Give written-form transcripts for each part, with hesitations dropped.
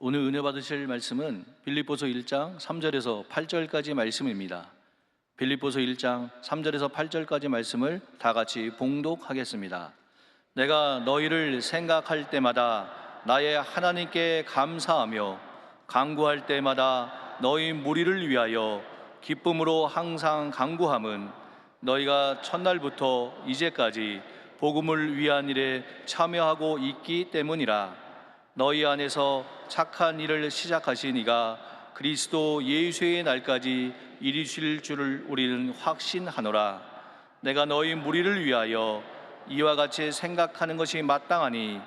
오늘 은혜 받으실 말씀은 빌립보서 1장 3절에서 8절까지 말씀입니다. 빌립보서 1장 3절에서 8절까지 말씀을 다 같이 봉독하겠습니다. 내가 너희를 생각할 때마다 나의 하나님께 감사하며 간구할 때마다 너희 무리를 위하여 기쁨으로 항상 간구함은 너희가 첫날부터 이제까지 복음을 위한 일에 참여하고 있기 때문이라. 너희 안에서 착한 일을 시작하신 이가 그리스도 예수의 날까지 이루실 줄을 우리는 확신하노라. 내가 너희 무리를 위하여 이와 같이 생각하는 것이 마땅하니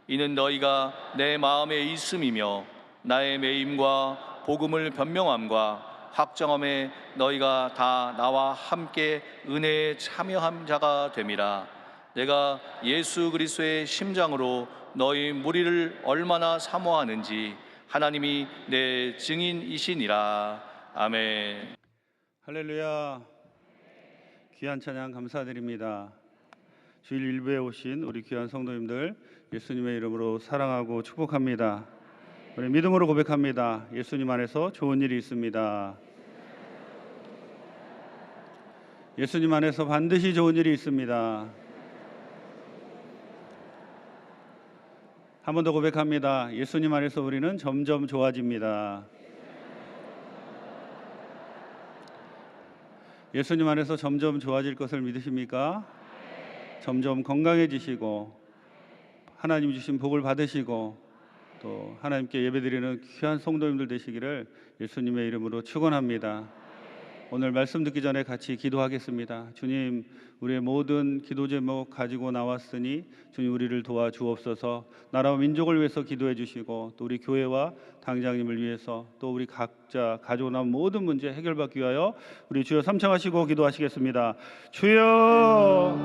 이는 너희가 내 마음에 있음이며 나의 매임과 복음을 변명함과 확정함에 너희가 다 나와 함께 은혜에 참여한 자가 됨이라. 내가 예수 그리스도의 심장으로 너희 무리를 얼마나 사모하는지 하나님이 내 증인이시니라. 아멘. 할렐루야. 귀한 찬양 감사드립니다. 주일 일부에 오신 우리 귀한 성도님들 예수님의 이름으로 사랑하고 축복합니다. 우리 믿음으로 고백합니다. 예수님 안에서 좋은 일이 있습니다. 예수님 안에서 반드시 좋은 일이 있습니다. 한 번 더 고백합니다. 예수님 안에서 우리는 점점 좋아집니다. 예수님 안에서 점점 좋아질 것을 믿으십니까? 점점 건강해지시고 하나님 주신 복을 받으시고 또 하나님께 예배드리는 귀한 성도님들 되시기를 예수님의 이름으로 축원합니다. 오늘 말씀 듣기 전에 같이 기도하겠습니다. 주님, 우리의 모든 기도 제목 가지고 나왔으니 주님 우리를 도와주옵소서. 나라와 민족을 위해서 기도해 주시고 또 우리 교회와 당장님을 위해서 또 우리 각자 가지고 나온 모든 문제 해결받기 위하여 우리 주여 삼창하시고 기도하시겠습니다. 주여,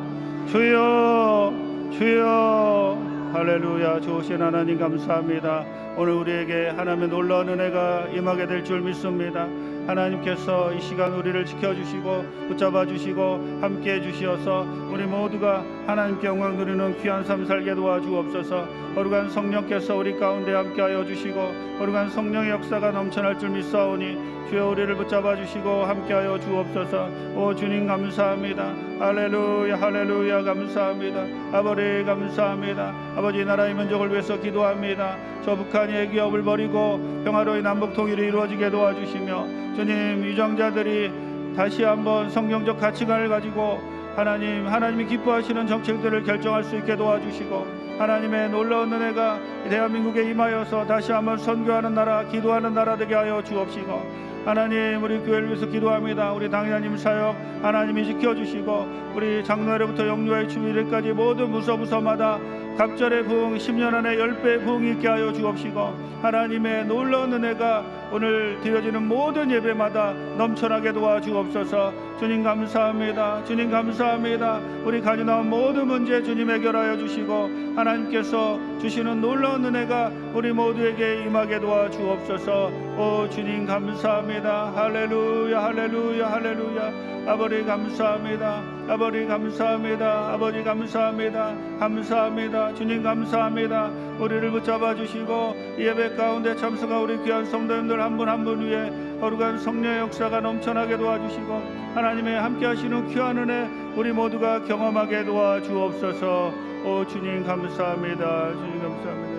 주여, 주여. 할렐루야. 좋으신 하나님 감사합니다. 오늘 우리에게 하나님의 놀라운 은혜가 임하게 될 줄 믿습니다. 하나님께서 이 시간 우리를 지켜주시고 붙잡아 주시고 함께해 주시어서 우리 모두가 하나님께 영광 드리는 귀한 삶 살게 도와주옵소서. 거룩한 성령께서 우리 가운데 함께하여 주시고 거룩한 성령의 역사가 넘쳐날 줄 믿사오니 주여 우리를 붙잡아 주시고 함께하여 주옵소서. 오 주님 감사합니다. 할렐루야 할렐루야 감사합니다. 아버지 감사합니다. 아버지 나라의 민족을 위해서 기도합니다. 저 북한의 기업을 버리고 평화로운 남북 통일이 이루어지게 도와주시며 주님 위정자들이 다시 한번 성경적 가치관을 가지고 하나님이 기뻐하시는 정책들을 결정할 수 있게 도와주시고 하나님의 놀라운 은혜가 대한민국에 임하여서 다시 한번 선교하는 나라 기도하는 나라 되게 하여 주옵시고 하나님 우리 교회를 위해서 기도합니다. 우리 당회장님 사역 하나님이 지켜주시고 우리 장로회로부터 영유아의 주일까지 모든 부서마다 갑절의 부흥 10년 안에 10배의 부흥이 있게 하여 주옵시고 하나님의 놀라운 은혜가 오늘 드려지는 모든 예배마다 넘쳐나게 도와주옵소서. 주님 감사합니다. 주님 감사합니다. 우리 가지고 나온 모든 문제 주님 해결하여 주시고 하나님께서 주시는 놀라운 은혜가 우리 모두에게 임하게 도와주옵소서. 오 주님 감사합니다. 할렐루야 할렐루야 할렐루야. 아버지 감사합니다. 아버지 감사합니다. 아버지 감사합니다. 감사합니다. 주님 감사합니다. 우리를 붙잡아 주시고 예배 가운데 참석한 우리 귀한 성도님들 한 분 한 분 위에 거룩한 성령의 역사가 넘쳐나게 도와주시고 하나님의 함께 하시는 귀한 은혜 우리 모두가 경험하게 도와주옵소서. 오 주님 감사합니다. 주님 감사합니다.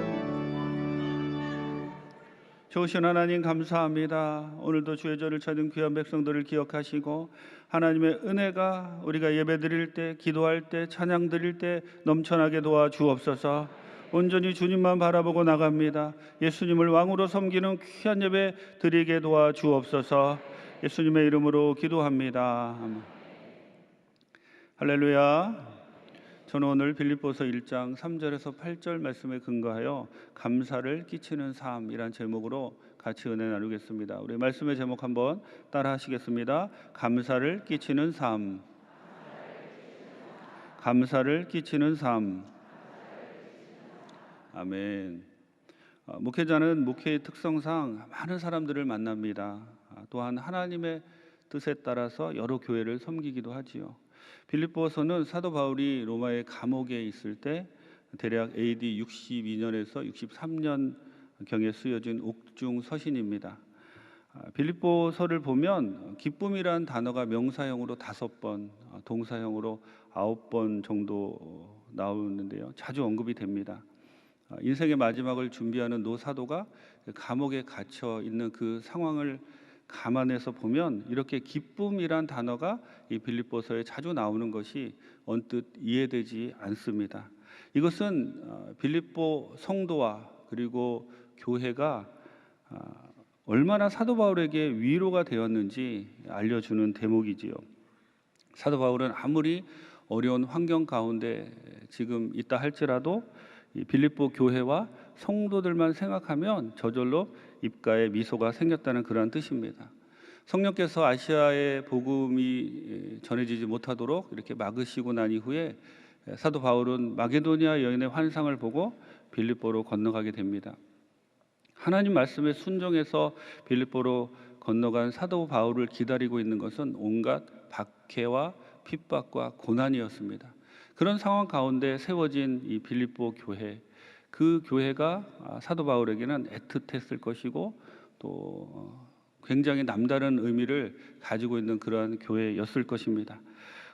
좋으신 하나님 감사합니다. 오늘도 주의 절을 찾은 귀한 백성들을 기억하시고 하나님의 은혜가 우리가 예배 드릴 때 기도할 때 찬양 드릴 때 넘쳐나게 도와주옵소서. 온전히 주님만 바라보고 나갑니다. 예수님을 왕으로 섬기는 귀한 예배 드리게 도와주옵소서. 예수님의 이름으로 기도합니다. 할렐루야. 저는 오늘 빌립보서 1장 3절에서 8절 말씀에 근거하여 감사를 끼치는 삶이란 제목으로 같이 은혜 나누겠습니다. 우리 말씀의 제목 한번 따라 하시겠습니다. 감사를 끼치는 삶. 감사를 끼치는 삶. 아멘. 목회자는 목회의 특성상 많은 사람들을 만납니다. 또한 하나님의 뜻에 따라서 여러 교회를 섬기기도 하지요. 빌립보서는 사도 바울이 로마의 감옥에 있을 때 대략 AD 62년에서 63년 경에 쓰여진 옥중 서신입니다. 빌립보서를 보면 기쁨이란 단어가 명사형으로 5번, 동사형으로 9번 정도 나오는데요. 자주 언급이 됩니다. 인생의 마지막을 준비하는 노 사도가 감옥에 갇혀 있는 그 상황을 감안해서 보면 이렇게 기쁨이란 단어가 이 빌립보서에 자주 나오는 것이 언뜻 이해되지 않습니다. 이것은 빌립보 성도와 그리고 교회가 얼마나 사도 바울에게 위로가 되었는지 알려주는 대목이지요. 사도 바울은 아무리 어려운 환경 가운데 지금 있다 할지라도 이 빌립보 교회와 성도들만 생각하면 저절로 입가에 미소가 생겼다는 그러한 뜻입니다. 성령께서 아시아의 복음이 전해지지 못하도록 이렇게 막으시고 난 이후에 사도 바울은 마게도니아 여인의 환상을 보고 빌립보로 건너가게 됩니다. 하나님 말씀에 순종해서 빌립보로 건너간 사도 바울을 기다리고 있는 것은 온갖 박해와 핍박과 고난이었습니다. 그런 상황 가운데 세워진 이 빌립보 교회, 그 교회가 사도 바울에게는 애틋했을 것이고 또 굉장히 남다른 의미를 가지고 있는 그러한 교회였을 것입니다.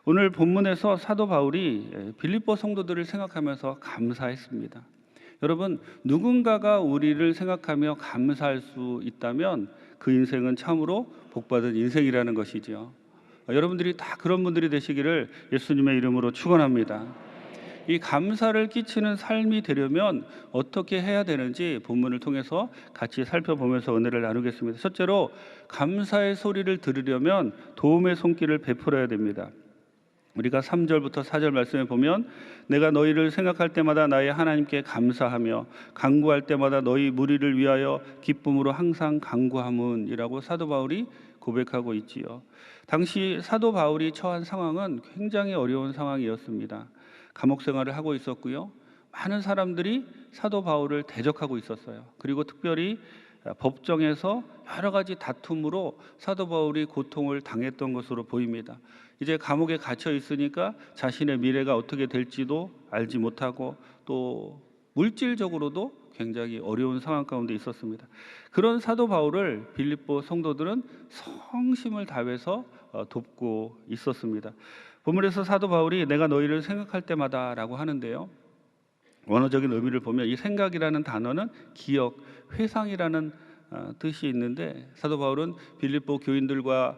오늘 본문에서 사도 바울이 빌립보 성도들을 생각하면서 감사했습니다. 여러분, 누군가가 우리를 생각하며 감사할 수 있다면 그 인생은 참으로 복받은 인생이라는 것이죠. 여러분들이 다 그런 분들이 되시기를 예수님의 이름으로 축원합니다. 이 감사를 끼치는 삶이 되려면 어떻게 해야 되는지 본문을 통해서 같이 살펴보면서 은혜를 나누겠습니다. 첫째로 감사의 소리를 들으려면 도움의 손길을 베풀어야 됩니다. 우리가 3절부터 4절 말씀에 보면 내가 너희를 생각할 때마다 나의 하나님께 감사하며 간구할 때마다 너희 무리를 위하여 기쁨으로 항상 간구함은이라고 사도 바울이 고백하고 있지요. 당시 사도 바울이 처한 상황은 굉장히 어려운 상황이었습니다. 감옥 생활을 하고 있었고요. 많은 사람들이 사도 바울을 대적하고 있었어요. 그리고 특별히 법정에서 여러 가지 다툼으로 사도 바울이 고통을 당했던 것으로 보입니다. 이제 감옥에 갇혀 있으니까 자신의 미래가 어떻게 될지도 알지 못하고 또 물질적으로도 굉장히 어려운 상황 가운데 있었습니다. 그런 사도 바울을 빌립보 성도들은 성심을 다해서 돕고 있었습니다. 본문에서 사도 바울이 내가 너희를 생각할 때마다 라고 하는데요. 원어적인 의미를 보면 이 생각이라는 단어는 기억, 회상이라는 뜻이 있는데 사도 바울은 빌립보 교인들과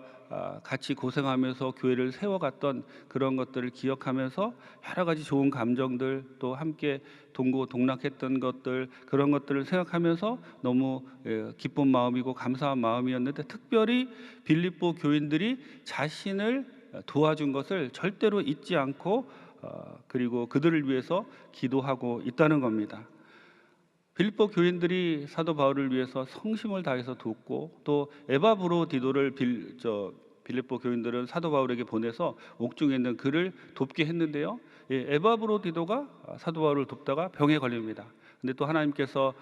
같이 고생하면서 교회를 세워갔던 그런 것들을 기억하면서 여러 가지 좋은 감정들 또 함께 동고동락했던 것들 그런 것들을 생각하면서 너무 기쁜 마음이고 감사한 마음이었는데 특별히 빌립보 교인들이 자신을 도와준 것을 절대로 잊지 않고 그리고 그들을 위해서 기도하고 있다는 겁니다. 빌립보 교인들이 사도 바울을 위해서 성심을 다해서 돕고 또 에바브로디도를 빌립보 교인들은 사도 바울에게 보내서 옥중에 있는 그를 돕게 했는데요. 에바브로디도가 사도 바울을 돕다가 병에 걸립니다. 근데 또 하나님께서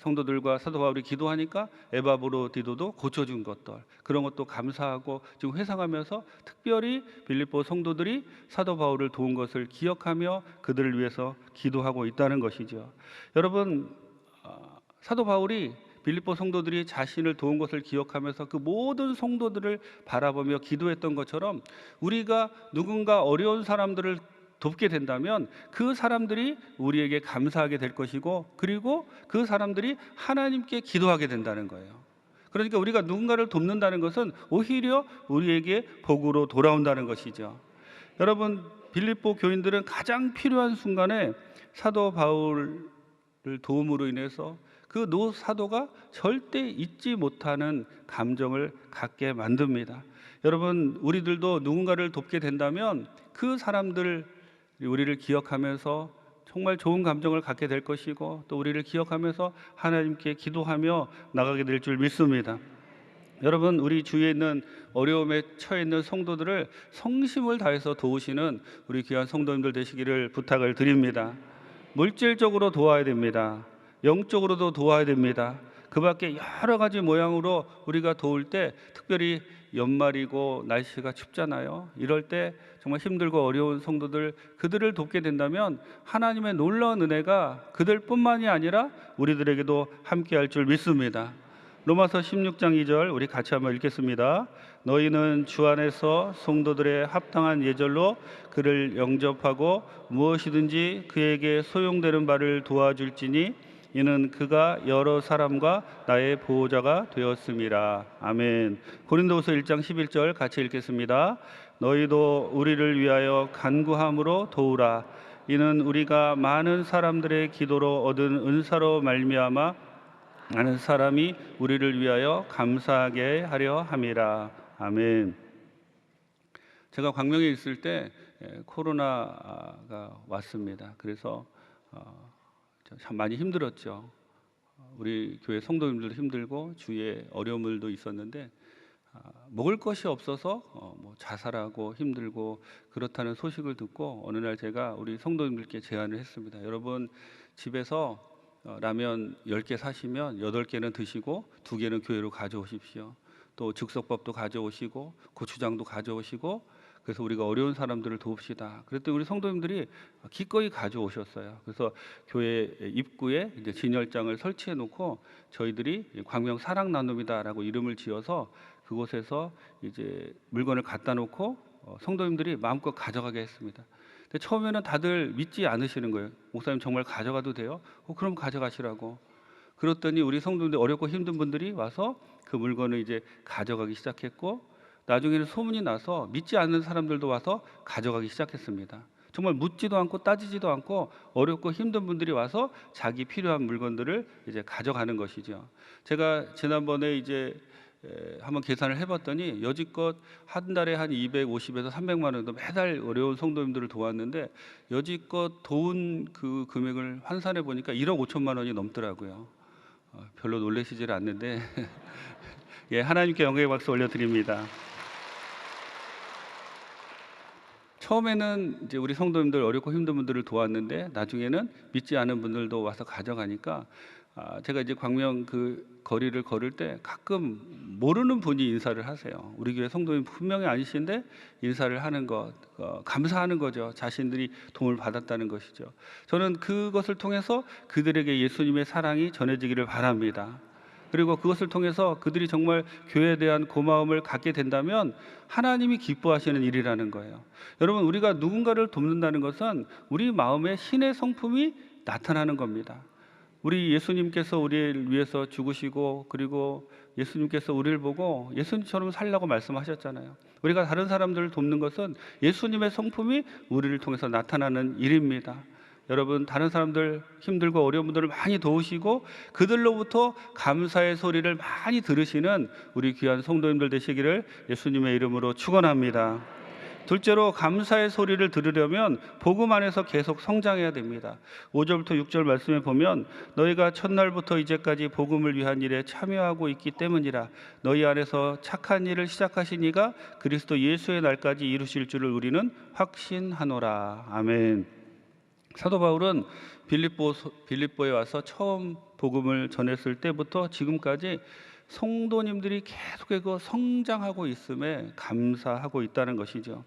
성도들과 사도 바울이 기도하니까 에바브로디도도 고쳐준 것들 그런 것도 감사하고 지금 회상하면서 특별히 빌립보 성도들이 사도 바울을 도운 것을 기억하며 그들을 위해서 기도하고 있다는 것이죠. 여러분, 사도 바울이 빌립보 성도들이 자신을 도운 것을 기억하면서 그 모든 성도들을 바라보며 기도했던 것처럼 우리가 누군가 어려운 사람들을 돕게 된다면 그 사람들이 우리에게 감사하게 될 것이고 그리고 그 사람들이 하나님께 기도하게 된다는 거예요. 그러니까 우리가 누군가를 돕는다는 것은 오히려 우리에게 복으로 돌아온다는 것이죠. 여러분, 빌립보 교인들은 가장 필요한 순간에 사도 바울을 도움으로 인해서 그 노 사도가 절대 잊지 못하는 감정을 갖게 만듭니다. 여러분, 우리들도 누군가를 돕게 된다면 그 사람들 우리를 기억하면서 정말 좋은 감정을 갖게 될 것이고 또 우리를 기억하면서 하나님께 기도하며 나가게 될 줄 믿습니다. 여러분, 우리 주위에 있는 어려움에 처해 있는 성도들을 성심을 다해서 도우시는 우리 귀한 성도님들 되시기를 부탁을 드립니다. 물질적으로 도와야 됩니다. 영적으로도 도와야 됩니다. 그 밖에 여러 가지 모양으로 우리가 도울 때, 특별히 연말이고 날씨가 춥잖아요. 이럴 때 정말 힘들고 어려운 성도들, 그들을 돕게 된다면 하나님의 놀라운 은혜가 그들뿐만이 아니라 우리들에게도 함께할 줄 믿습니다. 로마서 16장 2절 우리 같이 한번 읽겠습니다. 너희는 주 안에서 성도들의 합당한 예절로 그를 영접하고 무엇이든지 그에게 소용되는 바를 도와줄지니 이는 그가 여러 사람과 나의 보호자가 되었음이라. 아멘. 고린도후서 1장 11절 같이 읽겠습니다. 너희도 우리를 위하여 간구함으로 도우라. 이는 우리가 많은 사람들의 기도로 얻은 은사로 말미암아 많은 사람이 우리를 위하여 감사하게 하려 함이라. 아멘. 제가 광명에 있을 때 코로나가 왔습니다. 그래서 참 많이 힘들었죠. 우리 교회 성도님들도 힘들고 주위에 어려움들도 있었는데 먹을 것이 없어서 뭐 자살하고 힘들고 그렇다는 소식을 듣고 어느 날 제가 우리 성도님들께 제안을 했습니다. 여러분 집에서 라면 10개 사시면 8개는 드시고 2개는 교회로 가져오십시오. 또 즉석밥도 가져오시고 고추장도 가져오시고, 그래서 우리가 어려운 사람들을 도웁시다. 그랬더니 우리 성도님들이 기꺼이 가져오셨어요. 그래서 교회 입구에 이제 진열장을 설치해 놓고 저희들이 광명 사랑 나눔이다라고 이름을 지어서 그곳에서 이제 물건을 갖다 놓고 성도님들이 마음껏 가져가게 했습니다. 근데 처음에는 다들 믿지 않으시는 거예요. 목사님 정말 가져가도 돼요? 그럼 가져가시라고. 그랬더니 우리 성도님들, 어렵고 힘든 분들이 와서 그 물건을 이제 가져가기 시작했고, 나중에는 소문이 나서 믿지 않는 사람들도 와서 가져가기 시작했습니다. 정말 묻지도 않고 따지지도 않고 어렵고 힘든 분들이 와서 자기 필요한 물건들을 이제 가져가는 것이죠. 제가 지난번에 이제 한번 계산을 해봤더니 여지껏 한 달에 한 250에서 300만 원 정도 매달 어려운 성도님들을 도왔는데, 여지껏 도운 그 금액을 환산해 보니까 1억 5천만 원이 넘더라고요. 별로 놀라시질 않는데 예, 하나님께 영광의 박수 올려드립니다. 처음에는 이제 우리 성도님들 어렵고 힘든 분들을 도왔는데 나중에는 믿지 않은 분들도 와서 가져가니까 제가 이제 광명 그 거리를 걸을 때 가끔 모르는 분이 인사를 하세요. 우리 교회 성도님 분명히 아니신데 인사를 하는 것, 감사하는 거죠. 자신들이 도움을 받았다는 것이죠. 저는 그것을 통해서 그들에게 예수님의 사랑이 전해지기를 바랍니다. 그리고 그것을 통해서 그들이 정말 교회에 대한 고마움을 갖게 된다면 하나님이 기뻐하시는 일이라는 거예요. 여러분, 우리가 누군가를 돕는다는 것은 우리 마음에 신의 성품이 나타나는 겁니다. 우리 예수님께서 우리를 위해서 죽으시고, 그리고 예수님께서 우리를 보고 예수님처럼 살라고 말씀하셨잖아요. 우리가 다른 사람들을 돕는 것은 예수님의 성품이 우리를 통해서 나타나는 일입니다. 여러분, 다른 사람들 힘들고 어려운 분들을 많이 도우시고 그들로부터 감사의 소리를 많이 들으시는 우리 귀한 성도님들 되시기를 예수님의 이름으로 축원합니다. 둘째로, 감사의 소리를 들으려면 복음 안에서 계속 성장해야 됩니다. 5절부터 6절 말씀에 보면 너희가 첫날부터 이제까지 복음을 위한 일에 참여하고 있기 때문이라. 너희 안에서 착한 일을 시작하신 이가 그리스도 예수의 날까지 이루실 줄을 우리는 확신하노라. 아멘. 사도 바울은 빌립보에 와서 처음 복음을 전했을 때부터 지금까지 성도님들이 계속해서 성장하고 있음에 감사하고 있다는 것이죠.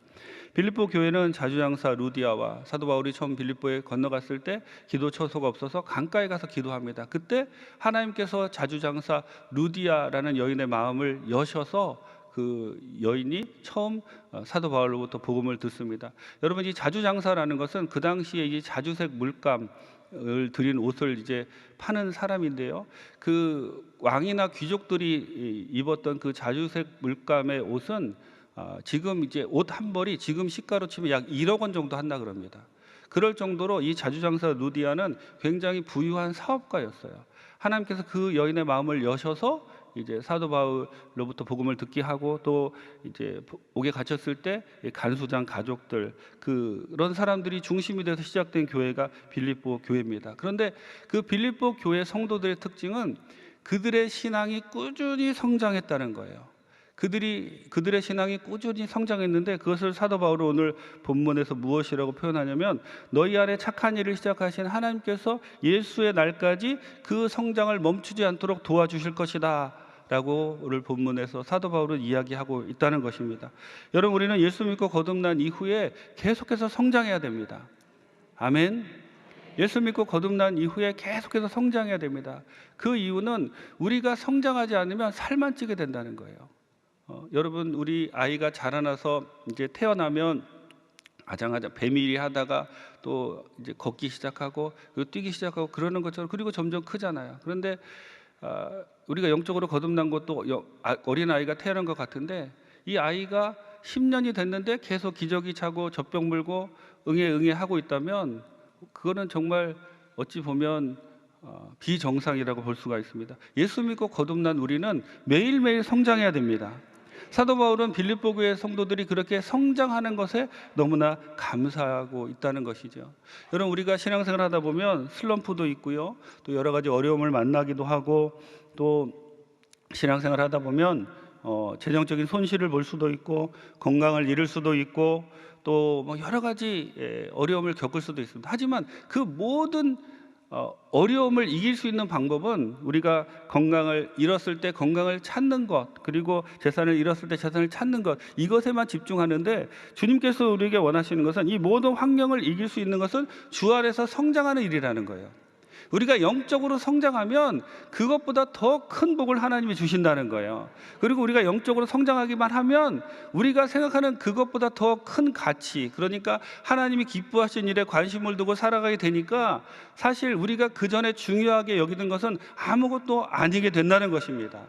빌립보 교회는 자주장사 루디아와 사도 바울이 처음 빌립보에 건너갔을 때 기도 처소가 없어서 강가에 가서 기도합니다. 그때 하나님께서 자주장사 루디아라는 여인의 마음을 여셔서 그 여인이 처음 사도 바울로부터 복음을 듣습니다. 여러분, 이 자주장사라는 것은 그 당시에 이 자주색 물감을 들인 옷을 이제 파는 사람인데요. 그 왕이나 귀족들이 입었던 그 자주색 물감의 옷은 지금 이제 옷 한 벌이 지금 시가로 치면 약 1억 원 정도 한다 그럽니다. 그럴 정도로 이 자주장사 루디아는 굉장히 부유한 사업가였어요. 하나님께서 그 여인의 마음을 여셔서 이제 사도 바울로부터 복음을 듣게 하고, 또 이제 옥에 갇혔을 때 간수장 가족들, 그런 사람들이 중심이 돼서 시작된 교회가 빌립보 교회입니다. 그런데 그 빌립보 교회 성도들의 특징은 그들의 신앙이 꾸준히 성장했다는 거예요. 그들의 신앙이 꾸준히 성장했는데 그것을 사도 바울은 오늘 본문에서 무엇이라고 표현하냐면 너희 안에 착한 일을 시작하신 하나님께서 예수의 날까지 그 성장을 멈추지 않도록 도와주실 것이다 라고 오늘 본문에서 사도 바울은 이야기하고 있다는 것입니다. 여러분, 우리는 예수 믿고 거듭난 이후에 계속해서 성장해야 됩니다. 아멘. 예수 믿고 거듭난 이후에 계속해서 성장해야 됩니다. 그 이유는 우리가 성장하지 않으면 살만 찌게 된다는 거예요. 여러분, 우리 아이가 자라나서 이제 태어나면 아장아장 배밀이 하다가 또 이제 걷기 시작하고 뛰기 시작하고 그러는 것처럼, 그리고 점점 크잖아요. 그런데 우리가 영적으로 거듭난 것도 어린 아이가 태어난 것 같은데 이 아이가 10년이 됐는데 계속 기저귀 차고 젖병 물고 응애 하고 있다면 그거는 정말 어찌 보면 비정상이라고 볼 수가 있습니다. 예수 믿고 거듭난 우리는 매일매일 성장해야 됩니다. 사도 바울은 빌립보 교회 성도들이 그렇게 성장하는 것에 너무나 감사하고 있다는 것이죠. 여러분, 우리가 신앙생활 하다 보면 슬럼프도 있고요, 또 여러 가지 어려움을 만나기도 하고, 또 신앙생활 하다 보면 재정적인 손실을 볼 수도 있고 건강을 잃을 수도 있고 또 뭐 여러 가지 어려움을 겪을 수도 있습니다. 하지만 그 모든 어려움을 이길 수 있는 방법은 우리가 건강을 잃었을 때 건강을 찾는 것, 그리고 재산을 잃었을 때 재산을 찾는 것, 이것에만 집중하는데 주님께서 우리에게 원하시는 것은 이 모든 환경을 이길 수 있는 것은 주 안에서 성장하는 일이라는 거예요. 우리가 영적으로 성장하면 그것보다 더 큰 복을 하나님이 주신다는 거예요. 그리고 우리가 영적으로 성장하기만 하면 우리가 생각하는 그것보다 더 큰 가치, 그러니까 하나님이 기뻐하신 일에 관심을 두고 살아가게 되니까 사실 우리가 그 전에 중요하게 여기던 것은 아무것도 아니게 된다는 것입니다.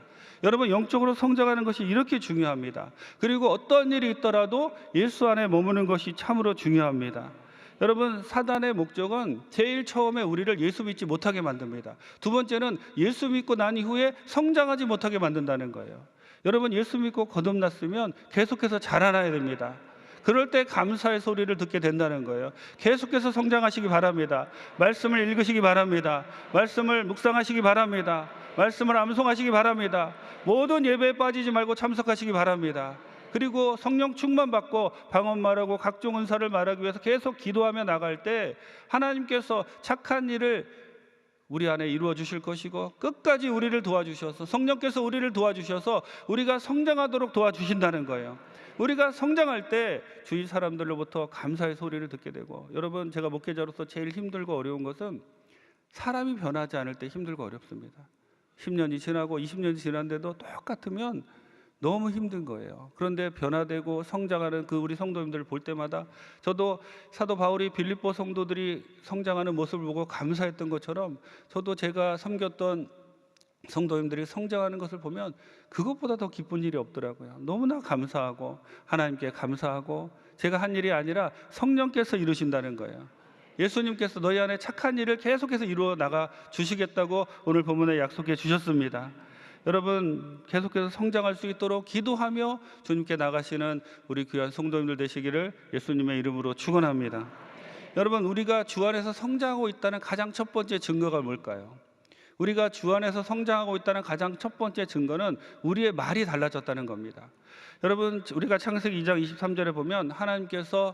여러분, 영적으로 성장하는 것이 이렇게 중요합니다. 그리고 어떤 일이 있더라도 예수 안에 머무는 것이 참으로 중요합니다. 여러분, 사단의 목적은 제일 처음에 우리를 예수 믿지 못하게 만듭니다. 두 번째는 예수 믿고 난 이후에 성장하지 못하게 만든다는 거예요. 여러분, 예수 믿고 거듭났으면 계속해서 자라나야 됩니다. 그럴 때 감사의 소리를 듣게 된다는 거예요. 계속해서 성장하시기 바랍니다. 말씀을 읽으시기 바랍니다. 말씀을 묵상하시기 바랍니다. 말씀을 암송하시기 바랍니다. 모든 예배에 빠지지 말고 참석하시기 바랍니다. 그리고 성령 충만 받고 방언 말하고 각종 은사를 말하기 위해서 계속 기도하며 나갈 때 하나님께서 착한 일을 우리 안에 이루어 주실 것이고 끝까지 우리를 도와주셔서, 성령께서 우리를 도와주셔서 우리가 성장하도록 도와주신다는 거예요. 우리가 성장할 때 주위 사람들로부터 감사의 소리를 듣게 되고, 여러분, 제가 목회자로서 제일 힘들고 어려운 것은 사람이 변하지 않을 때 힘들고 어렵습니다. 10년이 지나고 20년이 지났는데도 똑같으면 너무 힘든 거예요. 그런데 변화되고 성장하는 그 우리 성도님들을 볼 때마다 저도 사도 바울이 빌립보 성도들이 성장하는 모습을 보고 감사했던 것처럼 저도 제가 섬겼던 성도님들이 성장하는 것을 보면 그것보다 더 기쁜 일이 없더라고요. 너무나 감사하고 하나님께 감사하고, 제가 한 일이 아니라 성령께서 이루신다는 거예요. 예수님께서 너희 안에 착한 일을 계속해서 이루어 나가 주시겠다고 오늘 본문에 약속해 주셨습니다. 여러분, 계속해서 성장할 수 있도록 기도하며 주님께 나가시는 우리 귀한 성도님들 되시기를 예수님의 이름으로 축원합니다. 여러분, 우리가 주 안에서 성장하고 있다는 가장 첫 번째 증거가 뭘까요? 우리가 주 안에서 성장하고 있다는 가장 첫 번째 증거는 우리의 말이 달라졌다는 겁니다. 여러분, 우리가 창세기 2장 23절에 보면 하나님께서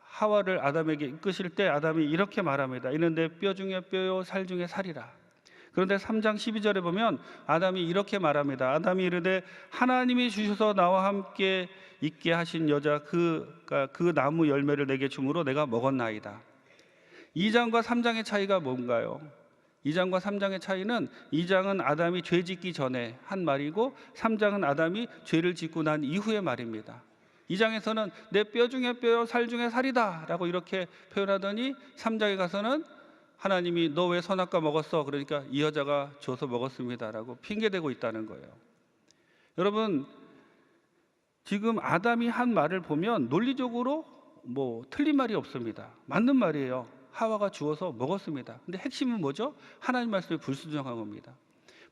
하와를 아담에게 이끄실 때 아담이 이렇게 말합니다. 이는 내 뼈 중에 뼈요 살 중에 살이라. 그런데 3장 12절에 보면 아담이 이렇게 말합니다. 아담이 이르되 하나님이 주셔서 나와 함께 있게 하신 여자 그 나무 열매를 내게 주므로 내가 먹었나이다. 2장과 3장의 차이가 뭔가요? 2장과 3장의 차이는 2장은 아담이 죄 짓기 전에 한 말이고 3장은 아담이 죄를 짓고 난 이후의 말입니다. 2장에서는 내 뼈 중에 뼈요 살 중에 살이다 라고 이렇게 표현하더니 3장에 가서는 하나님이 너 왜 선악과 먹었어? 그러니까 이 여자가 줘서 먹었습니다 라고 핑계대고 있다는 거예요. 여러분, 지금 아담이 한 말을 보면 논리적으로 틀린 말이 없습니다. 맞는 말이에요. 하와가 주어서 먹었습니다. 근데 핵심은 뭐죠? 하나님 말씀에 불순종한 겁니다.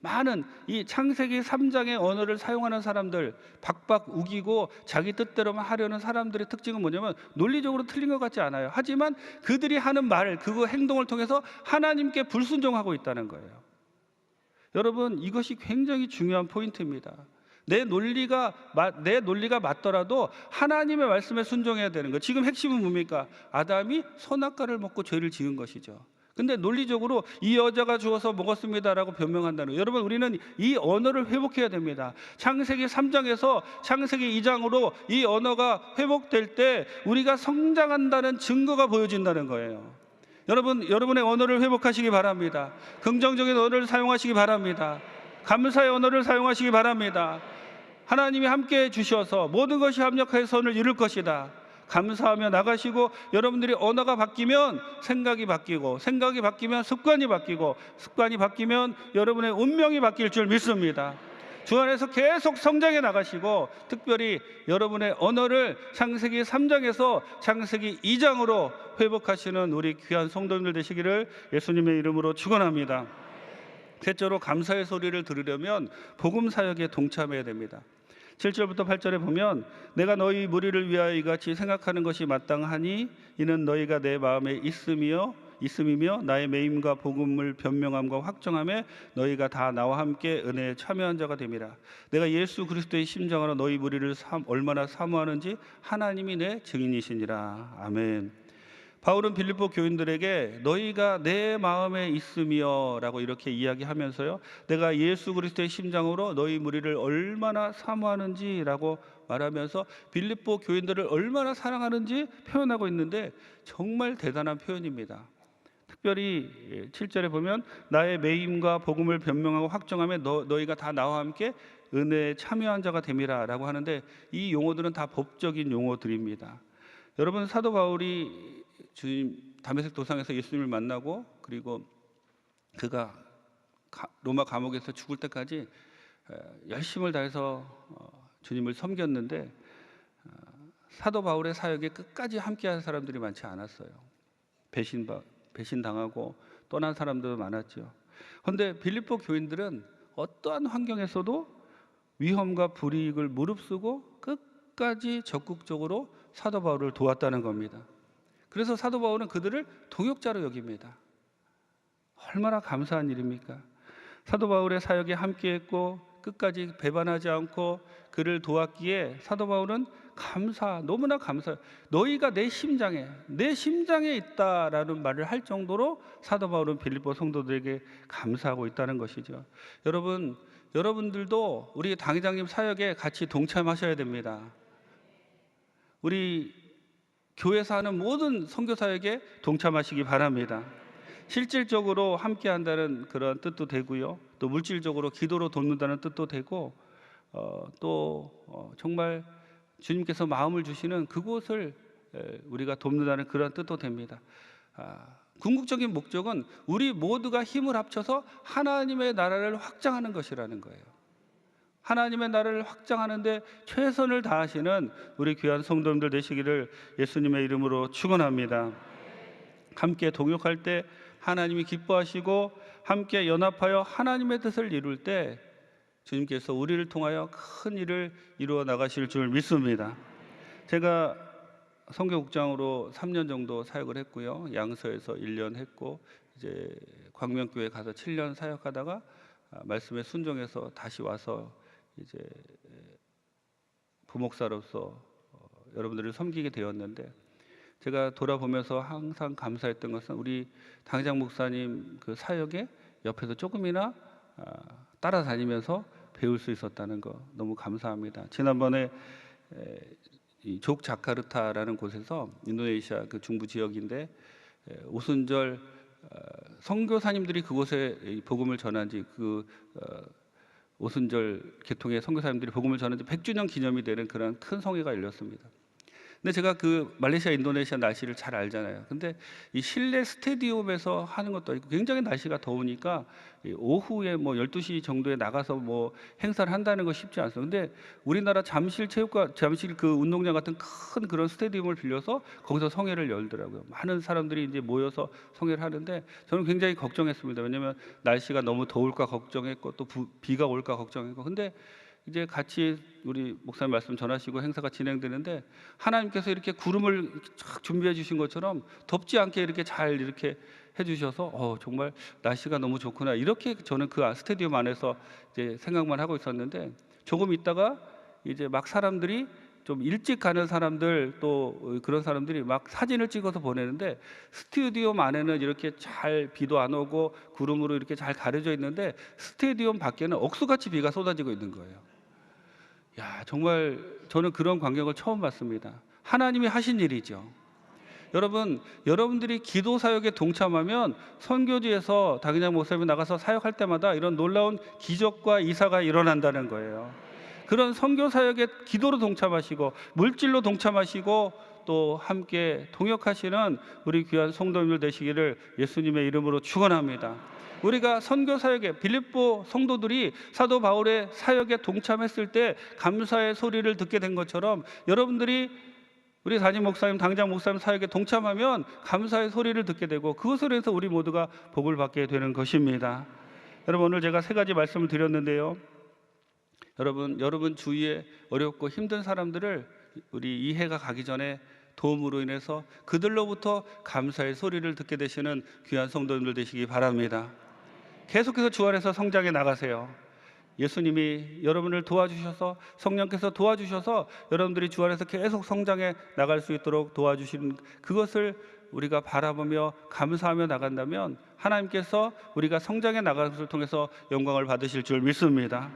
많은 이 창세기 3장의 언어를 사용하는 사람들, 박박 우기고 자기 뜻대로만 하려는 사람들의 특징은 뭐냐면 논리적으로 틀린 것 같지 않아요. 하지만 그들이 하는 말, 그 행동을 통해서 하나님께 불순종하고 있다는 거예요. 여러분, 이것이 굉장히 중요한 포인트입니다. 내 논리가 맞더라도 하나님의 말씀에 순종해야 되는 거. 지금 핵심은 뭡니까? 아담이 선악과를 먹고 죄를 지은 것이죠. 근데 논리적으로 이 여자가 주어서 먹었습니다라고 변명한다는 거예요. 여러분, 우리는 이 언어를 회복해야 됩니다. 창세기 3장에서 창세기 2장으로 이 언어가 회복될 때 우리가 성장한다는 증거가 보여진다는 거예요. 여러분의 언어를 회복하시기 바랍니다. 긍정적인 언어를 사용하시기 바랍니다. 감사의 언어를 사용하시기 바랍니다. 하나님이 함께해 주셔서 모든 것이 합력하여 선을 이룰 것이다. 감사하며 나가시고, 여러분들이 언어가 바뀌면 생각이 바뀌고, 생각이 바뀌면 습관이 바뀌고, 습관이 바뀌면 여러분의 운명이 바뀔 줄 믿습니다. 주 안에서 계속 성장해 나가시고, 특별히 여러분의 언어를 창세기 3장에서 창세기 2장으로 회복하시는 우리 귀한 성도님들 되시기를 예수님의 이름으로 축원합니다. 셋째로, 감사의 소리를 들으려면 복음 사역에 동참해야 됩니다. 7절부터 8절에 보면, 내가 너희 무리를 위하여 이같이 생각하는 것이 마땅하니 이는 너희가 내 마음에 있음이며 나의 매임과 복음을 변명함과 확정함에 너희가 다 나와 함께 은혜에 참여한 자가 됨이라. 내가 예수 그리스도의 심정으로 너희 무리를 얼마나 사모하는지 하나님이 내 증인이시니라. 아멘. 바울은 빌립보 교인들에게 너희가 내 마음에 있으며 라고 이렇게 이야기하면서요, 내가 예수 그리스도의 심장으로 너희 무리를 얼마나 사모하는지 라고 말하면서 빌립보 교인들을 얼마나 사랑하는지 표현하고 있는데, 정말 대단한 표현입니다. 특별히 7절에 보면 나의 매임과 복음을 변명하고 확정하며 너희가 다 나와 함께 은혜에 참여한 자가 됨이라 라고 하는데, 이 용어들은 다 법적인 용어들입니다. 여러분, 사도 바울이 주님 다메섹 도상에서 예수님을 만나고, 그리고 그가 로마 감옥에서 죽을 때까지 열심을 다해서 주님을 섬겼는데, 사도 바울의 사역에 끝까지 함께한 사람들이 많지 않았어요. 배신당하고 떠난 사람들도 많았죠. 그런데 빌립보 교인들은 어떠한 환경에서도 위험과 불이익을 무릅쓰고 끝까지 적극적으로 사도 바울을 도왔다는 겁니다. 그래서 사도 바울은 그들을 동역자로 여깁니다. 얼마나 감사한 일입니까? 사도 바울의 사역에 함께했고 끝까지 배반하지 않고 그를 도왔기에 사도 바울은 너무나 감사. 너희가 내 심장에 있다라는 말을 할 정도로 사도 바울은 빌립보 성도들에게 감사하고 있다는 것이죠. 여러분들도 우리 당회장님 사역에 같이 동참하셔야 됩니다. 우리 교회에서 하는 모든 선교 사역에 동참하시기 바랍니다. 실질적으로 함께한다는 그런 뜻도 되고요, 또 물질적으로 기도로 돕는다는 뜻도 되고, 정말 주님께서 마음을 주시는 그곳을 우리가 돕는다는 그런 뜻도 됩니다. 궁극적인 목적은 우리 모두가 힘을 합쳐서 하나님의 나라를 확장하는 것이라는 거예요. 하나님의 나라를 확장하는데 최선을 다하시는 우리 귀한 성도님들 되시기를 예수님의 이름으로 축원합니다. 함께 동역할 때 하나님이 기뻐하시고, 함께 연합하여 하나님의 뜻을 이룰 때 주님께서 우리를 통하여 큰 일을 이루어 나가실 줄 믿습니다. 제가 선교국장으로 3년 정도 사역을 했고요, 양서에서 1년 했고, 이제 광명교회 가서 7년 사역하다가 말씀에 순종해서 다시 와서 이제 부목사로서 여러분들을 섬기게 되었는데, 제가 돌아보면서 항상 감사했던 것은 우리 당회장 목사님 그 사역에 옆에서 조금이나 따라다니면서 배울 수 있었다는 거 너무 감사합니다. 지난번에 이 족자카르타라는 곳에서, 인도네시아 그 중부 지역인데, 오순절 선교사님들이 그곳에 복음을 전한지, 오순절 개통의 선교사님들이 복음을 전한지 100주년 기념이 되는 그런 큰 성회가 열렸습니다. 근데 제가 그 말레이시아, 인도네시아 날씨를 잘 알잖아요. 근데 이 실내 스테디움에서 하는 것도 있고, 굉장히 날씨가 더우니까 오후에 뭐 12시 정도에 나가서 뭐 행사를 한다는 거 쉽지 않습니다. 근데 우리나라 잠실 그 운동장 같은 큰 그런 스테디움을 빌려서 거기서 성회를 열더라고요. 많은 사람들이 이제 모여서 성회를 하는데, 저는 굉장히 걱정했습니다. 왜냐면 날씨가 너무 더울까 걱정했고, 또 비가 올까 걱정했고. 근데 이제 같이 우리 목사님 말씀 전하시고 행사가 진행되는데, 하나님께서 이렇게 구름을 쫙 준비해 주신 것처럼 덥지 않게 이렇게 잘 이렇게 해주셔서 정말 날씨가 너무 좋구나, 이렇게 저는 그 스테디움 안에서 이제 생각만 하고 있었는데, 조금 있다가 이제 막 사람들이 좀 일찍 가는 사람들, 또 그런 사람들이 막 사진을 찍어서 보내는데, 스테디움 안에는 이렇게 잘 비도 안 오고 구름으로 이렇게 잘 가려져 있는데 스테디움 밖에는 억수같이 비가 쏟아지고 있는 거예요. 야, 정말 저는 그런 광경을 처음 봤습니다. 하나님이 하신 일이죠. 여러분, 여러분들이 기도 사역에 동참하면 선교지에서 당회장 목사님이 나가서 사역할 때마다 이런 놀라운 기적과 이사가 일어난다는 거예요. 그런 선교 사역에 기도로 동참하시고 물질로 동참하시고 또 함께 동역하시는 우리 귀한 성도님들 되시기를 예수님의 이름으로 축원합니다. 우리가 선교 사역에, 빌립보 성도들이 사도 바울의 사역에 동참했을 때 감사의 소리를 듣게 된 것처럼, 여러분들이 우리 담임 목사님, 당장 목사님 사역에 동참하면 감사의 소리를 듣게 되고, 그것으로 해서 우리 모두가 복을 받게 되는 것입니다. 여러분, 오늘 제가 3가지 말씀을 드렸는데요, 여러분 주위에 어렵고 힘든 사람들을 우리 이 해가 가기 전에 도움으로 인해서 그들로부터 감사의 소리를 듣게 되시는 귀한 성도님들 되시기 바랍니다. 계속해서 주 안에서 성장해 나가세요. 예수님이 여러분을 도와주셔서, 성령께서 도와주셔서 여러분들이 주 안에서 계속 성장해 나갈 수 있도록 도와주시는 그것을 우리가 바라보며 감사하며 나간다면 하나님께서 우리가 성장해 나가는 것을 통해서 영광을 받으실 줄 믿습니다.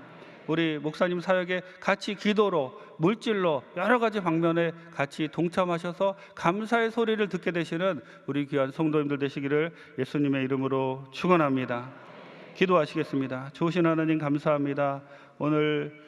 우리 목사님 사역에 같이 기도로, 물질로, 여러 가지 방면에 같이 동참하셔서 감사의 소리를 듣게 되시는 우리 귀한 성도님들 되시기를 예수님의 이름으로 축원합니다. 기도하시겠습니다. 좋으신 하나님, 감사합니다. 오늘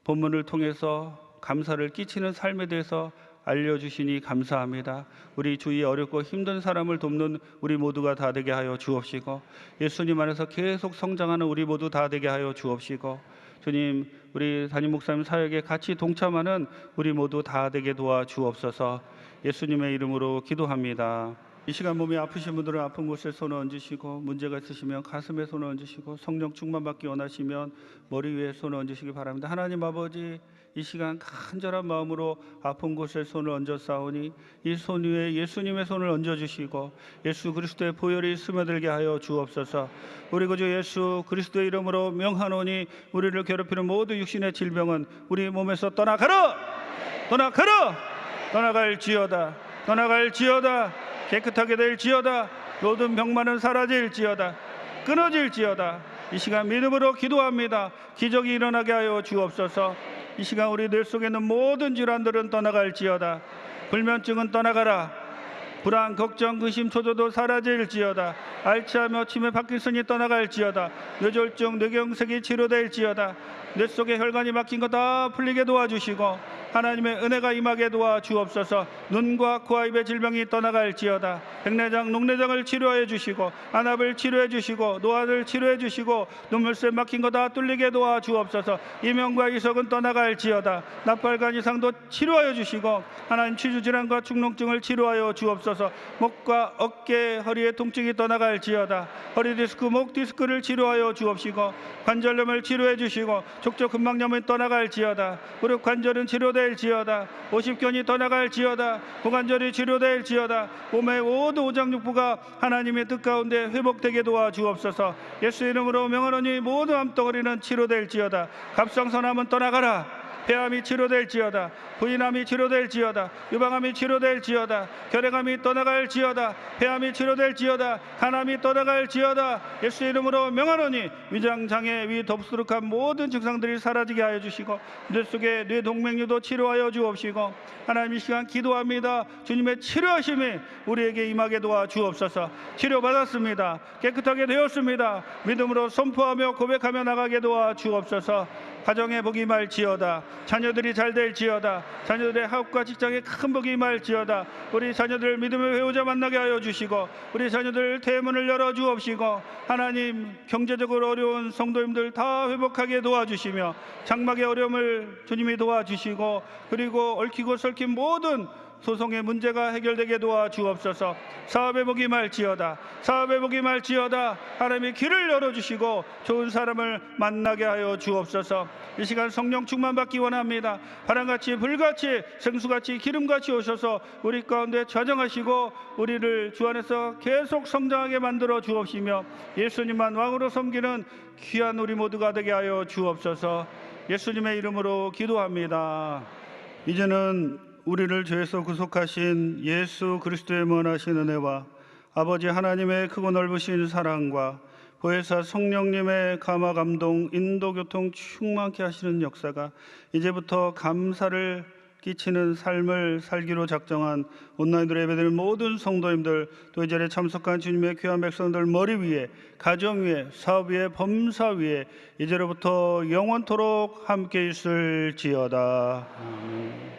본문을 통해서 감사를 끼치는 삶에 대해서 알려주시니 감사합니다. 우리 주위에 어렵고 힘든 사람을 돕는 우리 모두가 다 되게 하여 주옵시고, 예수님 안에서 계속 성장하는 우리 모두 다 되게 하여 주옵시고, 주님, 우리 담임 목사님 사역에 같이 동참하는 우리 모두 다 되게 도와 주옵소서. 예수님의 이름으로 기도합니다. 이 시간 몸이 아프신 분들은 아픈 곳에 손을 얹으시고, 문제가 있으시면 가슴에 손을 얹으시고, 성령 충만받기 원하시면 머리 위에 손을 얹으시기 바랍니다. 하나님 아버지, 이 시간 간절한 마음으로 아픈 곳에 손을 얹어 싸우니 이 손 위에 예수님의 손을 얹어주시고 예수 그리스도의 보혈이 스며들게 하여 주옵소서. 우리 구주 예수 그리스도의 이름으로 명하노니 우리를 괴롭히는 모든 육신의 질병은 우리 몸에서 떠나가라! 떠나가라! 떠나갈지어다! 떠나갈지어다! 깨끗하게 될지어다! 모든 병만은 사라질지어다! 끊어질지어다! 이 시간 믿음으로 기도합니다. 기적이 일어나게 하여 주옵소서. 이 시간 우리 뇌 속에 있는 모든 질환들은 떠나갈지어다. 불면증은 떠나가라. 불안, 걱정, 의심, 초조도 사라질지어다. 알츠하이머, 치매, 파킨슨이 떠나갈지어다. 뇌졸중, 뇌경색이 치료될지어다. 뇌 속에 혈관이 막힌 거 다 풀리게 도와주시고 하나님의 은혜가 임하게 도와주옵소서. 눈과 코와 입의 질병이 떠나갈지어다. 백내장, 녹내장을 치료해 주시고 안압을 치료해 주시고 노화를 치료해 주시고 눈물샘 막힌 거 다 뚫리게 도와주옵소서. 이명과 이석은 떠나갈지어다. 나팔관 이상도 치료하여 주시고 하나님 치주질환과 축농증을 치료하여 주옵소서. 목과 어깨, 허리의 통증이 떠나갈지어다. 허리 디스크, 목 디스크를 치료하여 주옵시고 관절염을 치료해 주시고 족저 근막염은 떠나갈지어다. 무릎 관절은 치료될지어다. 오십견이 떠나갈지어다. 고관절이 치료될지어다. 몸의 모든 오장육부가 하나님의 뜻 가운데 회복되게 도와주옵소서. 예수 이름으로 명하노니 모든 암덩어리는 치료될지어다. 갑상선암은 떠나가라. 폐암이 치료될지어다. 부인암이 치료될지어다. 유방암이 치료될지어다. 결핵암이 떠나갈지어다. 폐암이 치료될지어다. 간암이 떠나갈지어다. 예수 이름으로 명하노니 위장장애, 위덥수룩한 모든 증상들이 사라지게 하여 주시고 뇌 속의 뇌동맥류도 치료하여 주옵시고 하나님 이 시간 기도합니다. 주님의 치료하심이 우리에게 임하게 도와 주옵소서. 치료받았습니다. 깨끗하게 되었습니다. 믿음으로 선포하며 고백하며 나가게 도와 주옵소서. 가정의 복이 임할지어다. 자녀들이 잘 될지어다. 자녀들의 학업과 직장에 큰 복이 임할지어다. 우리 자녀들 믿음의 배우자 만나게 하여 주시고 우리 자녀들 대문을 열어 주옵시고 하나님 경제적으로 어려운 성도님들 다 회복하게 도와주시며 장막의 어려움을 주님이 도와주시고 그리고 얽히고 설킨 모든 소송의 문제가 해결되게 도와 주옵소서. 사업의 복이 말지어다. 사업의 복이 말지어다. 하나님이 길을 열어주시고 좋은 사람을 만나게 하여 주옵소서. 이 시간 성령 충만 받기 원합니다. 바람같이 불같이 생수같이 기름같이 오셔서 우리 가운데 좌정하시고 우리를 주 안에서 계속 성장하게 만들어 주옵시며 예수님만 왕으로 섬기는 귀한 우리 모두가 되게 하여 주옵소서. 예수님의 이름으로 기도합니다. 이제는 우리를 죄에서 구속하신 예수 그리스도의 무한하신 은혜와 아버지 하나님의 크고 넓으신 사랑과 보혜사 성령님의 감화 감동 인도 교통 충만케 하시는 역사가 이제부터 감사를 끼치는 삶을 살기로 작정한 온라인으로 예배드리는 모든 성도님들, 또 이 자리에 참석한 주님의 귀한 백성들 머리 위에, 가정 위에, 사업 위에, 범사 위에 이제로부터 영원토록 함께 있을지어다. 아멘.